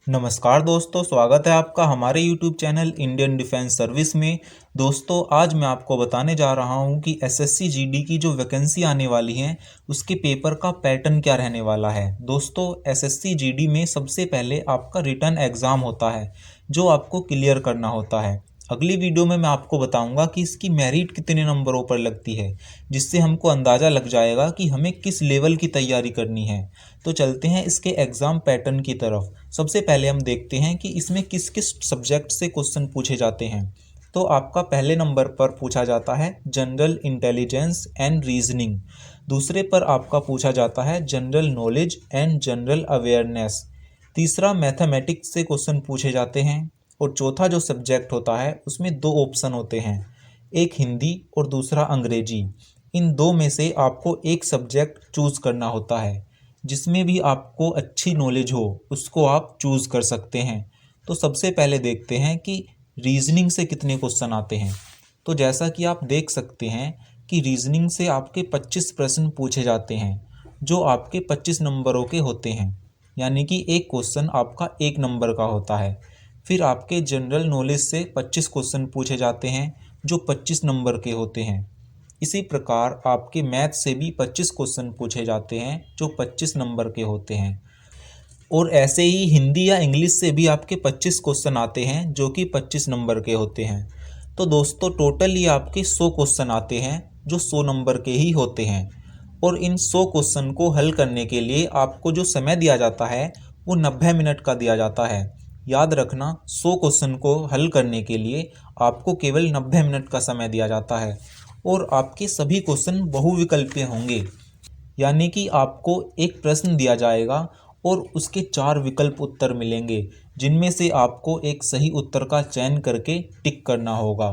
नमस्कार दोस्तों, स्वागत है आपका हमारे YouTube channel Indian defence service में। दोस्तों, आज मैं आपको बताने जा रहा हूं कि एसएससी जीडी की जो वैकेंसी आने वाली है उसके पेपर का पैटर्न क्या रहने वाला है। दोस्तों, एसएससी जीडी में सबसे पहले आपका रिटन एग्ज़ाम होता है जो आपको क्लियर करना होता है। अगली वीडियो में मैं आपको बताऊंगा कि इसकी मेरिट कितने नंबरों पर लगती है, जिससे हमको अंदाज़ा लग जाएगा कि हमें किस लेवल की तैयारी करनी है। तो चलते हैं इसके एग्ज़ाम पैटर्न की तरफ। सबसे पहले हम देखते हैं कि इसमें किस किस सब्जेक्ट से क्वेश्चन पूछे जाते हैं। तो आपका पहले नंबर पर पूछा जाता है जनरल इंटेलिजेंस एंड रीजनिंग। दूसरे पर आपका पूछा जाता है general knowledge and general awareness. तीसरा मैथमेटिक्स से क्वेश्चन पूछे जाते हैं। और चौथा जो सब्जेक्ट होता है उसमें दो ऑप्शन होते हैं, एक हिंदी और दूसरा अंग्रेजी। इन दो में से आपको एक सब्जेक्ट चूज़ करना होता है। जिसमें भी आपको अच्छी नॉलेज हो उसको आप चूज़ कर सकते हैं। तो सबसे पहले देखते हैं कि रीजनिंग से कितने क्वेश्चन आते हैं। तो जैसा कि आप देख सकते हैं कि रीजनिंग से आपके 25 प्रश्न पूछे जाते हैं जो आपके 25 नंबरों के होते हैं, यानी कि एक क्वेश्चन आपका 1 नंबर का होता है। फिर आपके जनरल नॉलेज से 25 क्वेश्चन पूछे जाते हैं जो 25 नंबर के होते हैं। इसी प्रकार आपके मैथ से भी 25 क्वेश्चन पूछे जाते हैं जो 25 नंबर के होते हैं। और ऐसे ही हिंदी या इंग्लिश से भी आपके 25 क्वेश्चन आते हैं जो कि 25 नंबर के होते हैं। तो दोस्तों, टोटल ये आपके 100 क्वेश्चन आते हैं जो 100 नंबर के ही होते हैं। और इन 100 क्वेश्चन को हल करने के लिए आपको जो समय दिया जाता है वो 90 मिनट का दिया जाता है। याद रखना, 100 क्वेश्चन को हल करने के लिए आपको केवल 90 मिनट का समय दिया जाता है। और आपके सभी क्वेश्चन बहुविकल्पीय होंगे, यानी कि आपको एक प्रश्न दिया जाएगा और उसके 4 विकल्प उत्तर मिलेंगे, जिनमें से आपको एक सही उत्तर का चयन करके टिक करना होगा।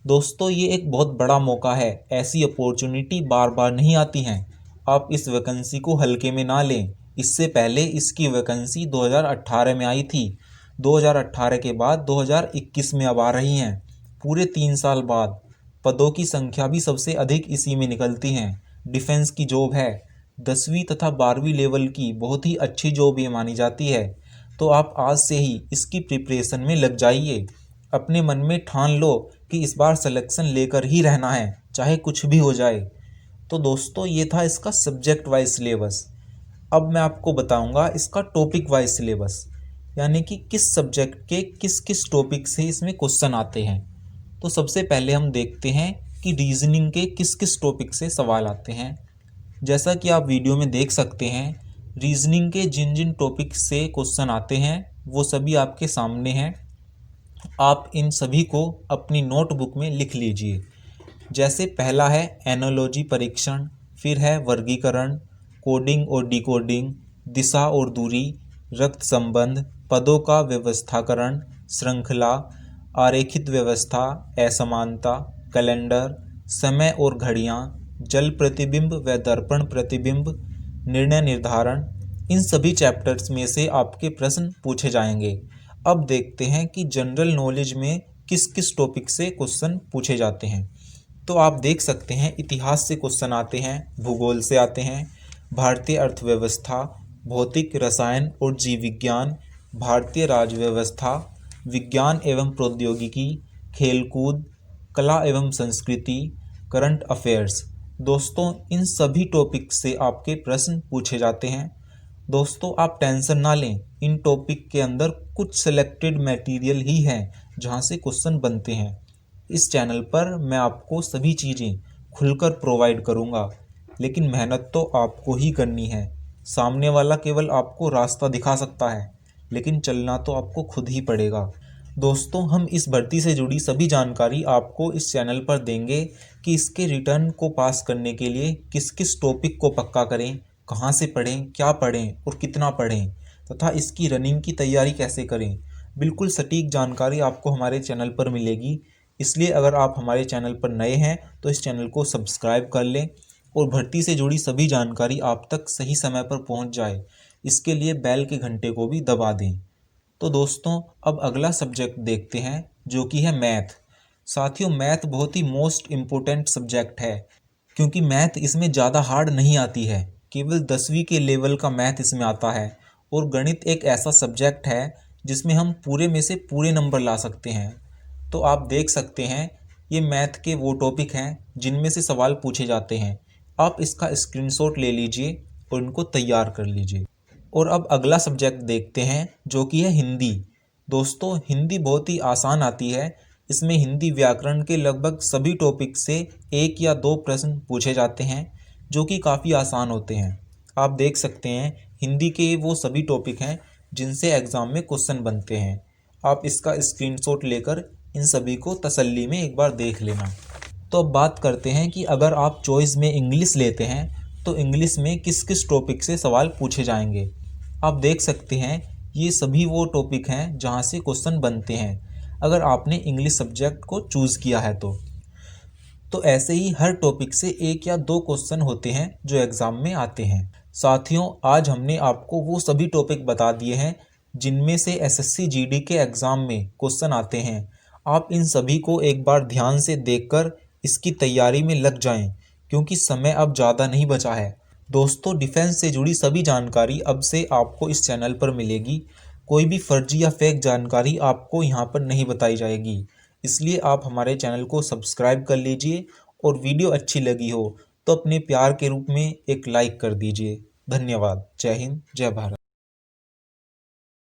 दोस्तों, ये एक बहुत बड़ा मौका है, ऐसी अपॉर्चुनिटी बार बार नहीं आती हैं। आप इस वैकेंसी को हल्के में ना लें। इससे पहले इसकी वैकेंसी 2018 में आई थी। 2018 के बाद 2021 में अब आ रही हैं, पूरे 3 साल बाद। पदों की संख्या भी सबसे अधिक इसी में निकलती हैं। डिफेंस की जॉब है, 10वीं तथा 12वीं लेवल की बहुत ही अच्छी जॉब ये मानी जाती है। तो आप आज से ही इसकी प्रिपरेशन में लग जाइए। अपने मन में ठान लो कि इस बार सिलेक्शन लेकर ही रहना है, चाहे कुछ भी हो जाए। तो दोस्तों, ये था इसका सब्जेक्ट वाइज सिलेबस। अब मैं आपको बताऊंगा इसका टॉपिक वाइज सिलेबस, यानी कि किस सब्जेक्ट के किस किस टॉपिक से इसमें क्वेश्चन आते हैं। तो सबसे पहले हम देखते हैं कि रीजनिंग के किस किस टॉपिक से सवाल आते हैं। जैसा कि आप वीडियो में देख सकते हैं, रीजनिंग के जिन जिन टॉपिक से क्वेश्चन आते हैं वो सभी आपके सामने हैं। आप इन सभी को अपनी नोटबुक में लिख लीजिए। जैसे पहला है एनालॉजी परीक्षण, फिर है वर्गीकरण, कोडिंग और डिकोडिंग, दिशा और दूरी, रक्त संबंध, पदों का व्यवस्थाकरण, श्रृंखला, आरेखित व्यवस्था, असमानता, कैलेंडर, समय और घड़ियाँ, जल प्रतिबिंब व दर्पण प्रतिबिंब, निर्णय निर्धारण। इन सभी चैप्टर्स में से आपके प्रश्न पूछे जाएंगे। अब देखते हैं कि जनरल नॉलेज में किस किस टॉपिक से क्वेश्चन पूछे जाते हैं। तो आप देख सकते हैं, इतिहास से क्वेश्चन आते हैं, भूगोल से आते हैं, भारतीय अर्थव्यवस्था, भौतिक रसायन और जीव विज्ञान, भारतीय राज्य व्यवस्था, विज्ञान एवं प्रौद्योगिकी, खेलकूद, कला एवं संस्कृति, करंट अफेयर्स। दोस्तों, इन सभी टॉपिक से आपके प्रश्न पूछे जाते हैं। दोस्तों, आप टेंशन ना लें, इन टॉपिक के अंदर कुछ सिलेक्टेड मटेरियल ही हैं जहां से क्वेश्चन बनते हैं। इस चैनल पर मैं आपको सभी चीज़ें खुलकर प्रोवाइड करूंगा, लेकिन मेहनत तो आपको ही करनी है। सामने वाला केवल आपको रास्ता दिखा सकता है, लेकिन चलना तो आपको खुद ही पड़ेगा। दोस्तों, हम इस भर्ती से जुड़ी सभी जानकारी आपको इस चैनल पर देंगे कि इसके रिटर्न को पास करने के लिए किस किस टॉपिक को पक्का करें, कहाँ से पढ़ें, क्या पढ़ें और कितना पढ़ें, तथा इसकी रनिंग की तैयारी कैसे करें। बिल्कुल सटीक जानकारी आपको हमारे चैनल पर मिलेगी। इसलिए अगर आप हमारे चैनल पर नए हैं तो इस चैनल को सब्सक्राइब कर लें और भर्ती से जुड़ी सभी जानकारी आप तक सही समय पर पहुंच जाए, इसके लिए बेल के घंटे को भी दबा दें। तो दोस्तों, अब अगला सब्जेक्ट देखते हैं जो कि है मैथ। साथियों, मैथ बहुत ही मोस्ट इम्पोर्टेंट सब्जेक्ट है, क्योंकि मैथ इसमें ज़्यादा हार्ड नहीं आती है। केवल 10वीं के लेवल का मैथ इसमें आता है। और गणित एक ऐसा सब्जेक्ट है जिसमें हम पूरे में से पूरे नंबर ला सकते हैं। तो आप देख सकते हैं ये मैथ के वो टॉपिक हैं जिनमें से सवाल पूछे जाते हैं। आप इसका स्क्रीनशॉट ले लीजिए और इनको तैयार कर लीजिए। और अब अगला सब्जेक्ट देखते हैं जो कि है हिंदी। दोस्तों हिंदी बहुत ही आसान आती है। इसमें हिंदी व्याकरण के लगभग सभी टॉपिक से 1 या 2 प्रश्न पूछे जाते हैं जो कि काफ़ी आसान होते हैं। आप देख सकते हैं हिंदी के वो सभी टॉपिक हैं जिनसे एग्ज़ाम में क्वेश्चन बनते हैं। आप इसका स्क्रीनशॉट लेकर इन सभी को तसल्ली में एक बार देख लेना। तो अब बात करते हैं कि अगर आप चॉइस में इंग्लिश लेते हैं तो इंग्लिश में किस किस टॉपिक से सवाल पूछे जाएंगे। आप देख सकते हैं ये सभी वो टॉपिक हैं जहाँ से क्वेश्चन बनते हैं अगर आपने इंग्लिश सब्जेक्ट को चूज़ किया है तो ऐसे ही हर टॉपिक से 1 या 2 क्वेश्चन होते हैं जो एग्ज़ाम में आते हैं। साथियों आज हमने आपको वो सभी टॉपिक बता दिए हैं जिनमें से एसएससी जीडी के एग्ज़ाम में क्वेश्चन आते हैं। आप इन सभी को एक बार ध्यान से देखकर इसकी तैयारी में लग जाएं क्योंकि समय अब ज़्यादा नहीं बचा है। दोस्तों डिफेंस से जुड़ी सभी जानकारी अब से आपको इस चैनल पर मिलेगी। कोई भी फर्जी या फेक जानकारी आपको यहाँ पर नहीं बताई जाएगी। इसलिए आप हमारे चैनल को सब्सक्राइब कर लीजिए और वीडियो अच्छी लगी हो तो अपने प्यार के रूप में एक लाइक कर दीजिए। धन्यवाद। जय हिंद, जय भारत।